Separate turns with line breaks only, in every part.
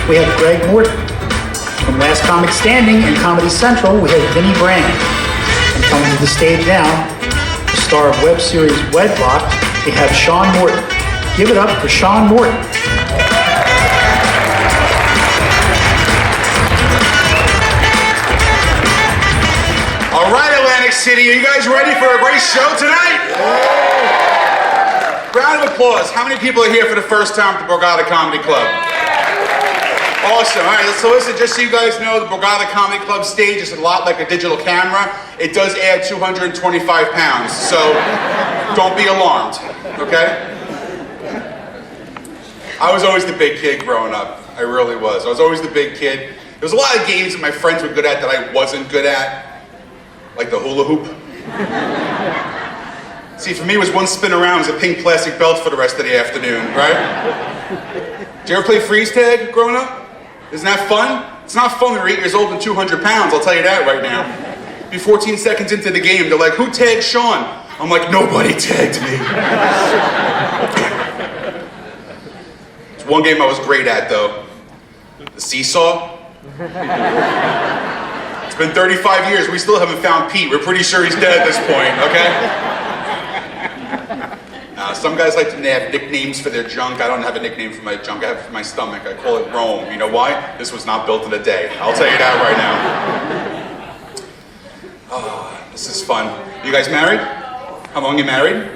we have Greg Morton. From Last Comic Standing and Comedy Central, we have Vinnie Brand. And coming to the stage now, the star of web series Wedlock, we have Sean Morton. Give it up for Sean Morton.
All right, Atlantic City, are you guys ready for a great show tonight? Round of applause. How many people are here for the first time at the Borgata Comedy Club? Awesome. All right, so listen, just so you guys know, the Borgata Comedy Club stage is a lot like a digital camera. It does add 225 pounds, so don't be alarmed, okay? I was always the big kid growing up. I really was. I was always the big kid. There was a lot of games that my friends were good at that I wasn't good at, like the hula hoop. See, for me, it was one spin around, it was a pink plastic belt for the rest of the afternoon, right? Did you ever play freeze tag growing up? Isn't that fun? It's not fun when you're 8 years old and 200 pounds, I'll tell you that right now. Be 14 seconds into the game, they're like, who tagged Sean? I'm like, nobody tagged me. There's one game I was great at, though. The seesaw. It's been 35 years, we still haven't found Pete. We're pretty sure he's dead at this point, okay? Some guys like to have nicknames for their junk. I don't have a nickname for my junk. I have it for my stomach. I call it Rome. You know why? This was not built in a day. I'll tell you that right now. Oh, this is fun. You guys married? How long you married?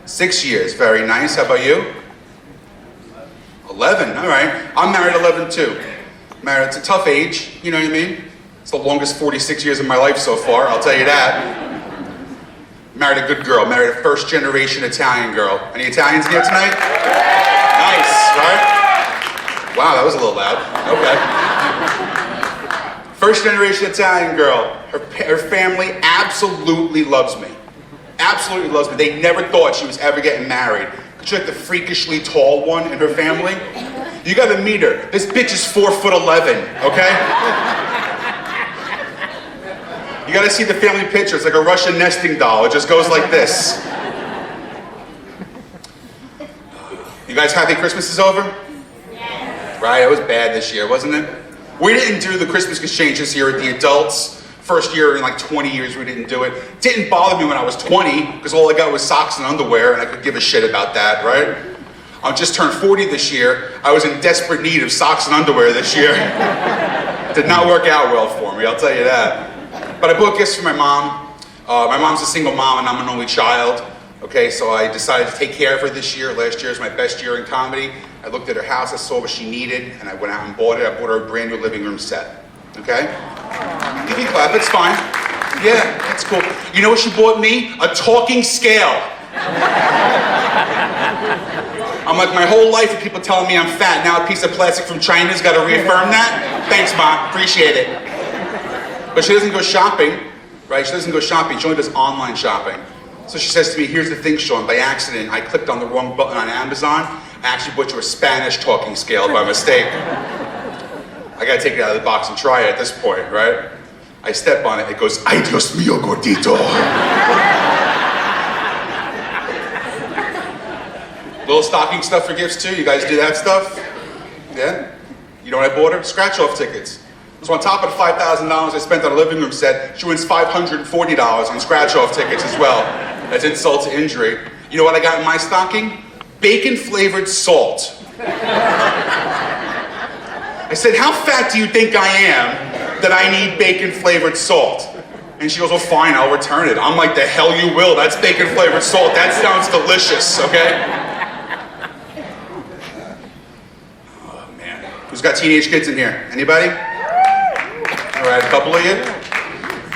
6 years. Very nice. How about you? 11. All right. I'm married 11 too. Married. It's a tough age. You know what I mean? It's the longest 46 years of my life so far. I'll tell you that. Married a good girl, married a first-generation Italian girl. Any Italians here tonight? Nice, right? Wow, that was a little loud. Okay. First-generation Italian girl. Her family absolutely loves me. Absolutely loves me. They never thought she was ever getting married. She's like the freakishly tall one in her family. You gotta meet her. This bitch is 4'11", okay? You gotta see the family picture. It's like a Russian nesting doll. It just goes like this. You guys happy Christmas is over? Yes. Right, it was bad this year, wasn't it? We didn't do the Christmas exchange this year with the adults. First year in like 20 years we didn't do it. It didn't bother me when I was 20, because all I got was socks and underwear, and I could give a shit about that, right? I just turned 40 this year. I was in desperate need of socks and underwear this year. Did not work out well for me, I'll tell you that. But I bought gifts for my mom. My mom's a single mom and I'm an only child. Okay, so I decided to take care of her this year. Last year was my best year in comedy. I looked at her house, I saw what she needed, and I went out and bought it. I bought her a brand new living room set. Okay? Give me a clap, it's fine. Yeah, that's cool. You know what she bought me? A talking scale. I'm like, my whole life of people telling me I'm fat. Now a piece of plastic from China's got to reaffirm that? Thanks, Mom, appreciate it. But she doesn't go shopping, right? She doesn't go shopping, she only does online shopping. So she says to me, here's the thing, Sean, by accident, I clicked on the wrong button on Amazon. I actually bought you a Spanish talking scale by mistake. I gotta take it out of the box and try it at this point, right? I step on it, it goes, ay Dios mío, gordito. Little stocking stuff for gifts too, you guys do that stuff? Yeah? You know what I bought her? Scratch-off tickets. So on top of the $5,000 I spent on a living room set, she wins $540 on scratch-off tickets as well. That's insult to injury. You know what I got in my stocking? Bacon-flavored salt. I said, how fat do you think I am that I need bacon-flavored salt? And she goes, well, fine, I'll return it. I'm like, the hell you will. That's bacon-flavored salt. That sounds delicious, okay? Oh, man. Who's got teenage kids in here? Anybody? All right, a couple of you?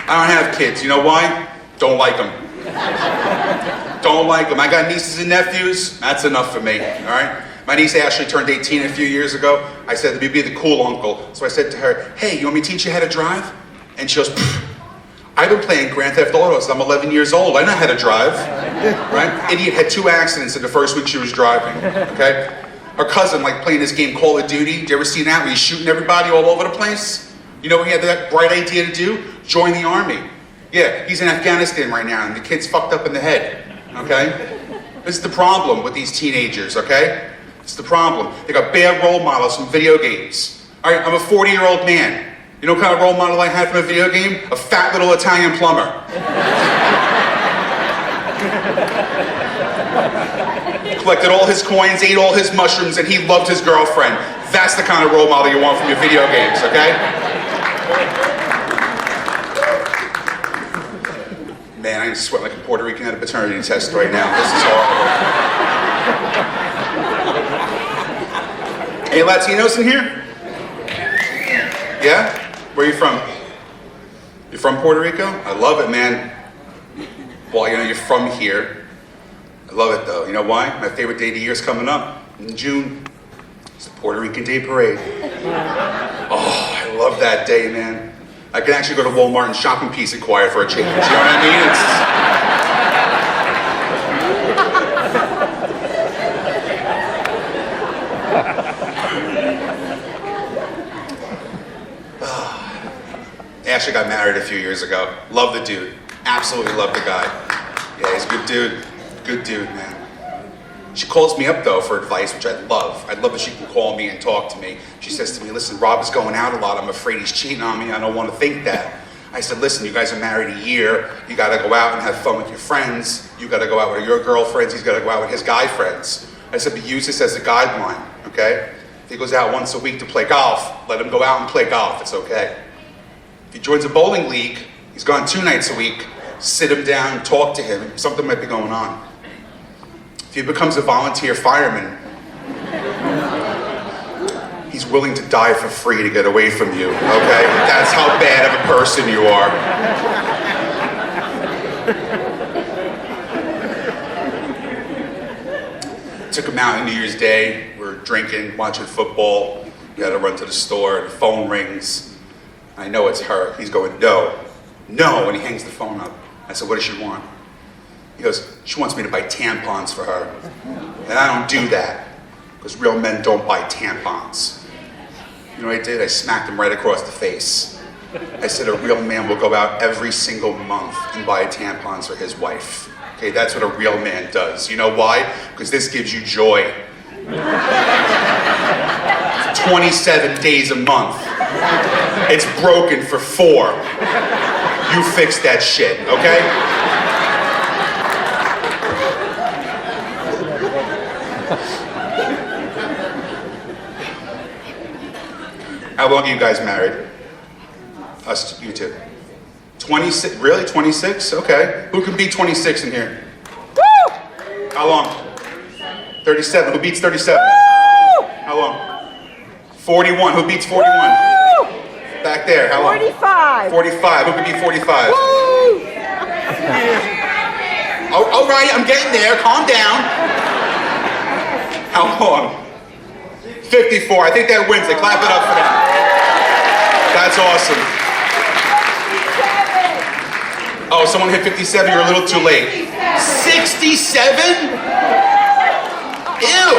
I don't have kids. You know why? Don't like them. Don't like them. I got nieces and nephews. That's enough for me, all right? My niece Ashley turned 18 a few years ago. I said, let me be the cool uncle. So I said to her, hey, you want me to teach you how to drive? And she goes, I've been playing Grand Theft Auto since I'm 11 years old. I know how to drive, right? Idiot had 2 accidents in the first week she was driving, okay? Her cousin, like playing this game Call of Duty. Did you ever see that where he's shooting everybody all over the place? You know what he had that bright idea to do? Join the army. Yeah, he's in Afghanistan right now and the kid's fucked up in the head, okay? This is the problem with these teenagers, okay? It's the problem. They got bad role models from video games. All right, I'm a 40-year-old man. You know what kind of role model I had from a video game? A fat little Italian plumber. Collected all his coins, ate all his mushrooms, and he loved his girlfriend. That's the kind of role model you want from your video games, okay? Man, I'm sweating like a Puerto Rican at a paternity test right now. This is horrible. Any Latinos in here? Yeah? Where are you from? You're from Puerto Rico? I love it, man. Well, you know, you're from here. I love it, though. You know why? My favorite day of the year is coming up in June. It's the Puerto Rican Day Parade. Oh, I love that day, man. I can actually go to Walmart and shop in peace and quiet for a change. You know what I mean? Ashley got married a few years ago. Love the dude. Absolutely love the guy. Yeah, he's a good dude. Good dude, man. She calls me up, though, for advice, which I love. I love that she can call me and talk to me. She says to me, listen, Rob is going out a lot. I'm afraid he's cheating on me. I don't want to think that. I said, listen, you guys are married a year. You got to go out and have fun with your friends. You got to go out with your girlfriends. He's got to go out with his guy friends. I said, but use this as a guideline, okay? If he goes out once a week to play golf, let him go out and play golf. It's okay. If he joins a bowling league, he's gone 2 nights a week. Sit him down, talk to him. Something might be going on. If he becomes a volunteer fireman, he's willing to die for free to get away from you, okay? That's how bad of a person you are. Took him out on New Year's Day. We're drinking, watching football. We had to run to the store. The phone rings. I know it's her. He's going, no, and he hangs the phone up. I said, what does she want? He goes, she wants me to buy tampons for her. And I don't do that, because real men don't buy tampons. You know what I did? I smacked him right across the face. I said, a real man will go out every single month and buy tampons for his wife. Okay, that's what a real man does. You know why? Because this gives you joy. 27 days a month. It's broken for 4. You fix that shit, okay? How long are you guys married? Us, you two. 26, really? 26? Okay. Who can beat 26 in here? Woo! How long? 37. Who beats 37?
Woo!
How long? 41. Who beats 41?
Woo!
Back there. How long?
45.
45. Who can beat 45?
Woo!
Oh, all right, I'm getting there. Calm down. How long? 54. I think that wins. They clap it up for that. That's awesome. Oh, someone hit 57. You're a little too late. 67? Ew.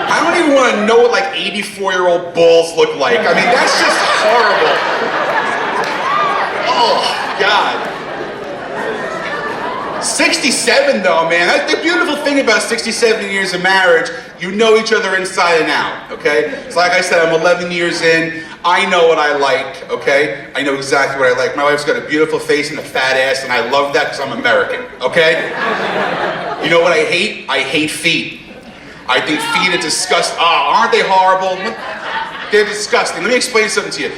I don't even want to know what like 84-year-old balls look like. I mean, that's just horrible. Oh, God. 67 though, man. That's the beautiful thing about 67 years of marriage. You know each other inside and out, okay? So like I said, I'm 11 years in. I know what I like, okay? I know exactly what I like. My wife's got a beautiful face and a fat ass, and I love that because I'm American, okay? You know what I hate? I hate feet. I think feet are disgusting. Oh, aren't they horrible? They're disgusting. Let me explain something to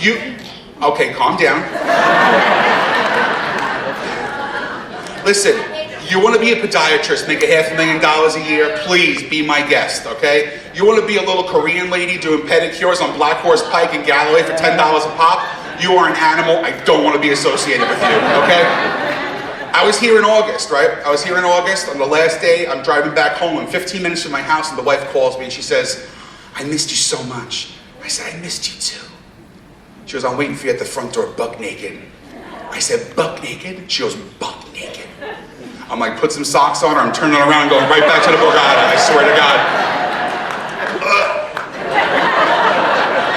you. Okay, calm down. Listen, you want to be a podiatrist, make $500,000 a year, please be my guest, okay? You want to be a little Korean lady doing pedicures on Black Horse Pike and Galloway for $10 a pop? You are an animal. I don't want to be associated with you, okay? I was here in August, right? I was here in August. On the last day, I'm driving back home. I'm 15 minutes from my house, and the wife calls me, and she says, I missed you so much. I said, I missed you too. She goes, I'm waiting for you at the front door, buck naked. I said, buck naked? She goes, buck naked. I'm like, put some socks on, or I'm turning around and going right back to the Borgata, I swear to God.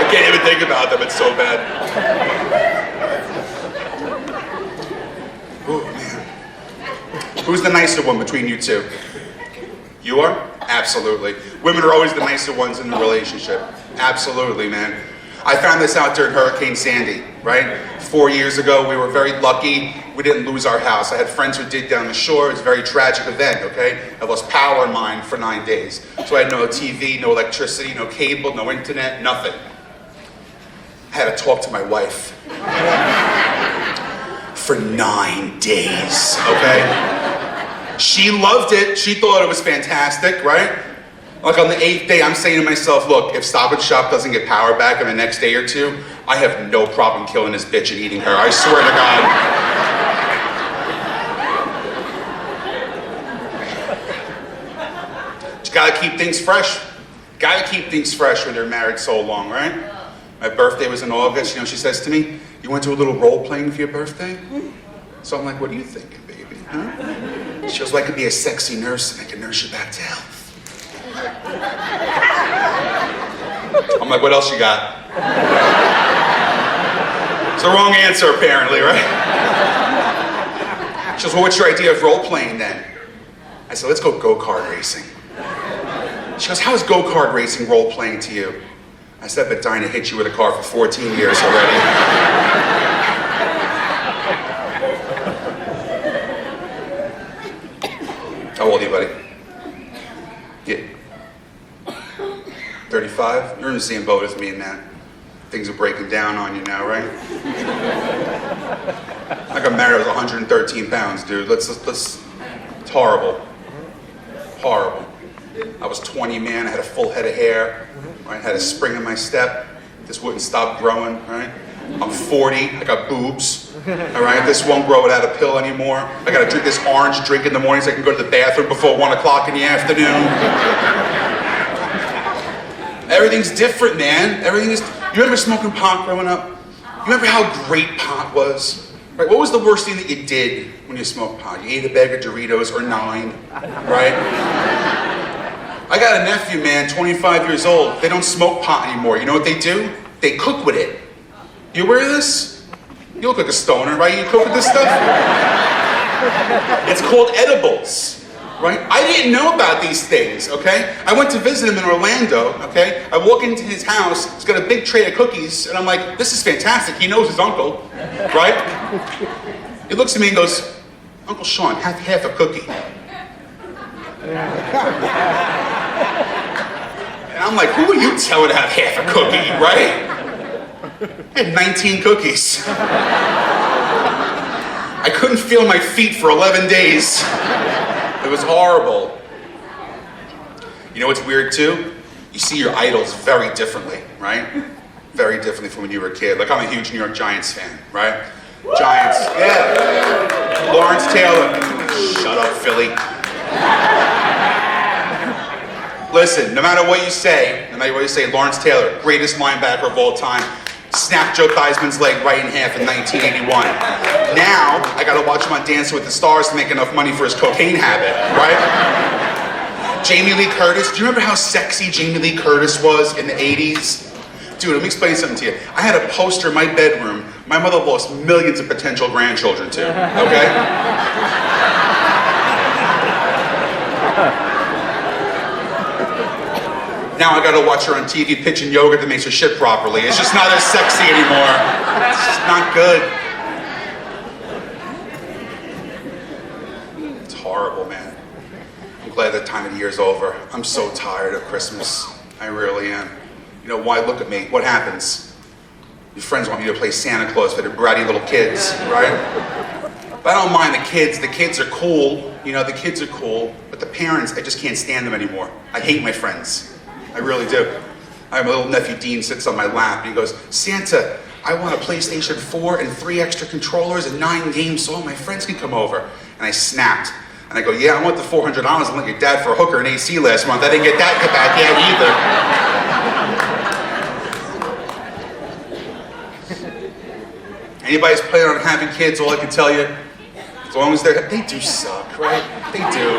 I can't even think about them, it's so bad. Oh, man. Who's the nicer one between you two? You are? Absolutely. Women are always the nicer ones in the relationship. Absolutely, man. I found this out during Hurricane Sandy, right? 4 years ago, we were very lucky. We didn't lose our house. I had friends who did down the shore. It was a very tragic event, okay? I lost power in mine for 9 days. So I had no TV, no electricity, no cable, no internet, nothing. I had to talk to my wife for 9 days, okay? She loved it. She thought it was fantastic, right? Like on the 8th day, I'm saying to myself, look, if Stop and Shop doesn't get power back in the next day or two, I have no problem killing this bitch and eating her. I swear to God. You gotta keep things fresh. Gotta keep things fresh when they're married so long, right? My birthday was in August. You know, she says to me, you went to a little role playing for your birthday? So I'm like, what are you thinking, baby? Huh? She goes, well, I could be a sexy nurse and I can nurse you back to health. I'm like, what else you got? It's the wrong answer, apparently, right? She goes, well, what's your idea of role-playing then? I said, let's go go-kart racing. She goes, how is go-kart racing role-playing to you? I said, I've been dying to hit you with a car for 14 years already. How old are you, buddy? Yeah. 35? You're in the same boat as me in that. Things are breaking down on you now, right? I got married, I was 113 pounds, dude. It's horrible. Horrible. I was 20, man. I had a full head of hair. Right? I had a spring in my step. This wouldn't stop growing, right? I'm 40. I got boobs. All right? This won't grow without a pill anymore. I got to drink this orange drink in the morning so I can go to the bathroom before 1 o'clock in the afternoon. Everything's different, man. Everything is... You remember smoking pot growing up? You remember how great pot was? Right? What was the worst thing that you did when you smoked pot? You ate a bag of Doritos or 9, right? I got a nephew, man, 25 years old. They don't smoke pot anymore. You know what they do? They cook with it. You aware of this? You look like a stoner, right? You cook with this stuff? It's called edibles. Right? I didn't know about these things, okay? I went to visit him in Orlando, okay? I walk into his house, he's got a big tray of cookies, and I'm like, this is fantastic. He knows his uncle, right? He looks at me and goes, Uncle Sean, have half a cookie. And I'm like, who are you telling to have half a cookie, right? I had 19 cookies. I couldn't feel my feet for 11 days. It was horrible. You know what's weird too? You see your idols very differently, right? Very differently from when you were a kid. Like, I'm a huge New York Giants fan, right? Giants, yeah. Lawrence Taylor. Shut up, Philly. Listen, no matter what you say, Lawrence Taylor, greatest linebacker of all time, snapped Joe Theismann's leg right in half in 1981. Now, I gotta watch him on Dancing with the Stars to make enough money for his cocaine habit, right? Jamie Lee Curtis, do you remember how sexy Jamie Lee Curtis was in the 80s? Dude, let me explain something to you. I had a poster in my bedroom my mother lost millions of potential grandchildren to, okay? Now I gotta watch her on TV pitching yoga that makes her shit properly. It's just not as sexy anymore. It's just not good. It's horrible, man. I'm glad that time of the year's over. I'm so tired of Christmas. I really am. You know why? Look at me. What happens? Your friends want me to play Santa Claus for their bratty little kids, right? But I don't mind the kids. The kids are cool. You know, the kids are cool. But the parents, I just can't stand them anymore. I hate my friends. I really do. I have my little nephew Dean sits on my lap and he goes, Santa, I want a PlayStation 4 and 3 extra controllers and 9 games so all my friends can come over. And I snapped. And I go, yeah, I want the $400 I lent your dad for a hooker and AC last month. I didn't get that back yet either. Anybody's planning on having kids, all I can tell you, as long as they do suck, right? They do.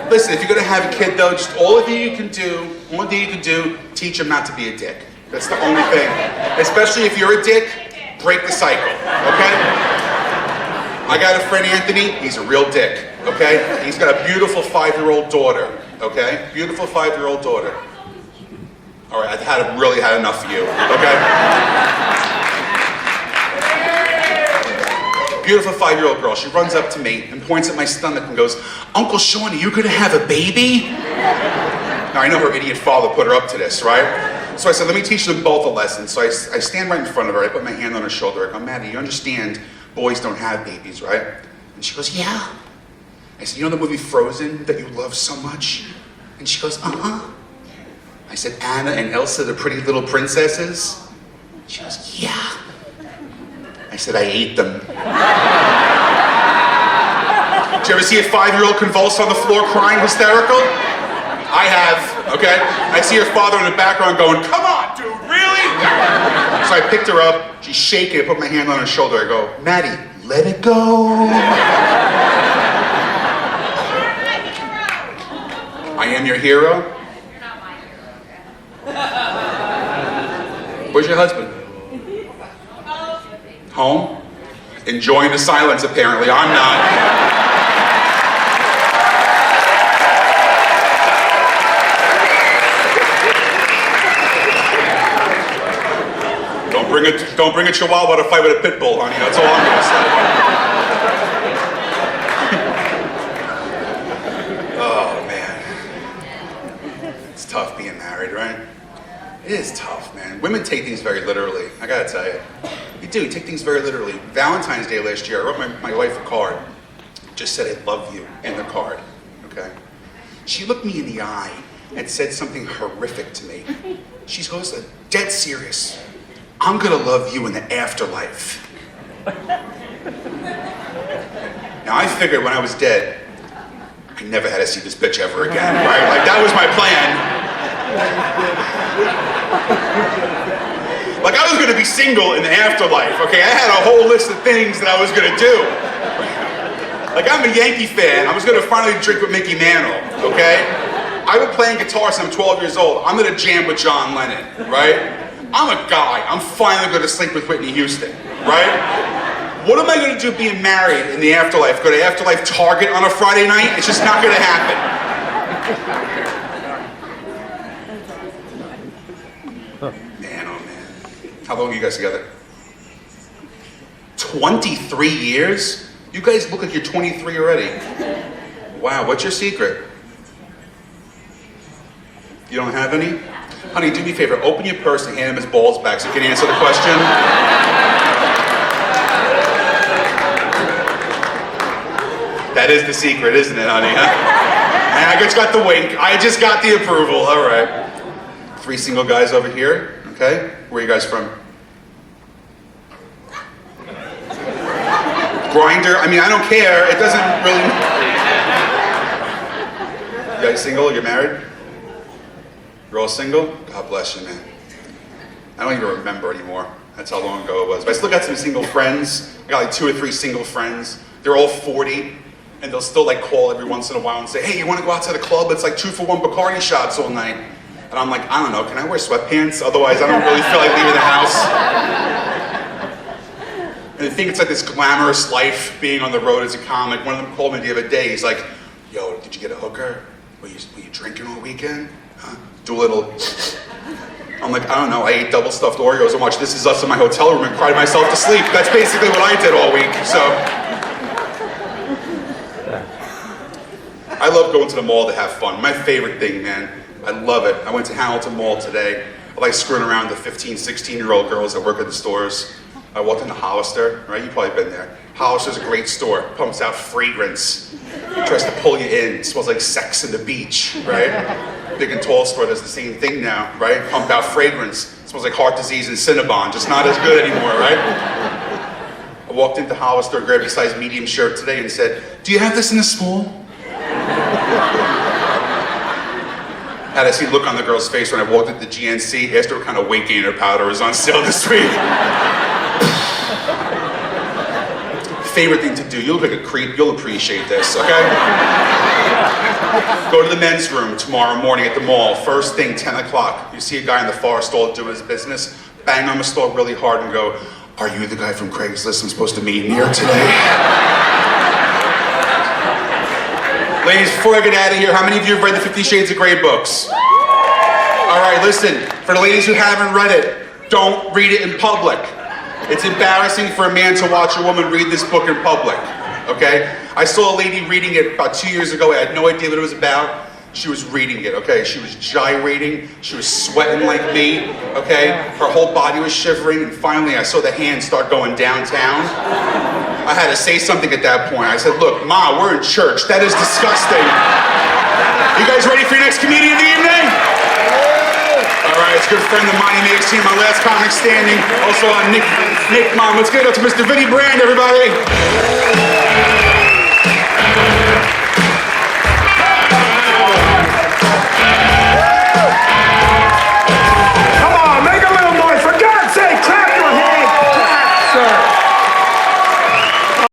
Listen, if you're gonna have a kid though, just one thing you can do, teach them not to be a dick. That's the only thing. Especially if you're a dick, break the cycle, okay? I got a friend, Anthony, he's a real dick. okay? He's got a beautiful 5-year-old daughter, okay? Beautiful 5-year-old daughter. All right, I've really had enough of you, okay? Beautiful 5-year-old girl. She runs up to me and points at my stomach and goes, "Uncle Sean, are you gonna have a baby?" Now, I know her idiot father put her up to this, right? So I said, let me teach them both a lesson. So I stand right in front of her. I put my hand on her shoulder. I go, "Maddie, you understand boys don't have babies, right?" And she goes, "Yeah." I said, "You know the movie Frozen that you love so much?" And she goes, "Uh-huh." I said, "Anna and Elsa, the pretty little princesses?" She goes, "Yeah." I said, "I ate them." Did you ever see a 5-year-old convulse on the floor crying hysterical? I have, okay? I see her father in the background going, "Come on, dude, really?" So I picked her up, she's shaking, I put my hand on her shoulder, I go, "Maddie, let it go." I am your hero?
You're not my hero.
Where's your husband? Home? Enjoying the silence, apparently. I'm not. Don't bring a chihuahua to fight with a pit bull, honey. That's all I'm gonna say. Oh, man. It's tough being married, right? It is tough, man. Women take things very literally. I gotta tell you. You do, you take things very literally. Valentine's Day last year, I wrote my wife a card. Just said, "I love you," in the card, okay? She looked me in the eye and said something horrific to me. She goes, dead serious, "I'm gonna love you in the afterlife." Now I figured when I was dead, I never had to see this bitch ever again, right? Like that was my plan. Like I was gonna be single in the afterlife, okay? I had a whole list of things that I was gonna do. Like I'm a Yankee fan, I was gonna finally drink with Mickey Mantle, okay? I've been playing guitar since I'm 12 years old. I'm gonna jam with John Lennon, right? I'm a guy, I'm finally gonna sleep with Whitney Houston, right? What am I gonna do being married in the afterlife? Go to Afterlife Target on a Friday night? It's just not gonna happen. Man, oh man. How long are you guys together? 23 years? You guys look like you're 23 already. Wow, what's your secret? You don't have any? Honey, do me a favor, open your purse and hand him his balls back so you can answer the question. That is the secret, isn't it, honey? Huh? I just got the wink. I just got the approval. All right. 3 single guys over here. Okay. Where are you guys from? Grinder. I mean, I don't care. It doesn't really. You guys single? You're married? You're all single? God bless you, man. I don't even remember anymore. That's how long ago it was. But I still got some single friends. I got like 2 or 3 single friends. They're all 40, and they'll still like call every once in a while and say, "Hey, you want to go out to the club? It's like 2-for-1 Bacardi shots all night." And I'm like, "I don't know, can I wear sweatpants? Otherwise I don't really feel like leaving the house." And they think it's like this glamorous life being on the road as a comic. One of them called me the other day. He's like, "Yo, did you get a hooker? Were you drinking all weekend? Huh? Do a little..." I'm like, "I don't know, I ate double stuffed Oreos and watched This Is Us in my hotel room and cried myself to sleep." That's basically what I did all week, so. I love going to the mall to have fun. My favorite thing, man. I love it. I went to Hamilton Mall today. I like screwing around the 15, 16-year-old girls that work at the stores. I walked into Hollister, right? You've probably been there. Hollister's a great store. Pumps out fragrance. Tries to pull you in. It smells like Sex and the Beach, right? Big and Tall store does the same thing now, right? Pump out fragrance. It smells like heart disease and Cinnabon. Just not as good anymore, right? I walked into Hollister, grabbed a size medium shirt today and said, "Do you have this in a small?" Had I see the look on the girl's face when I walked into the GNC, asked her what kind of weight gainer powder was on sale this week. Favorite thing to do, you look like a creep, you'll appreciate this, okay? Go to the men's room tomorrow morning at the mall, first thing, 10 o'clock. You see a guy in the far stall doing his business, bang on the stall really hard and go, "Are you the guy from Craigslist I'm supposed to meet in here today?" Ladies, before I get out of here, how many of you have read the 50 Shades of Grey books? All right, listen, for the ladies who haven't read it, don't read it in public. It's embarrassing for a man to watch a woman read this book in public, okay? I saw a lady reading it about 2 years ago. I had no idea what it was about. She was reading it, okay? She was gyrating. She was sweating like me, okay? Her whole body was shivering, and finally I saw the hands start going downtown. I had to say something at that point. I said, look, Ma, we're in church. That is disgusting. You guys ready for your next comedian of the evening? All right, it's a good friend of mine. He makes my last comic standing. Also on Nick Mom. Let's get it up to Mr. Vinny Brand, everybody.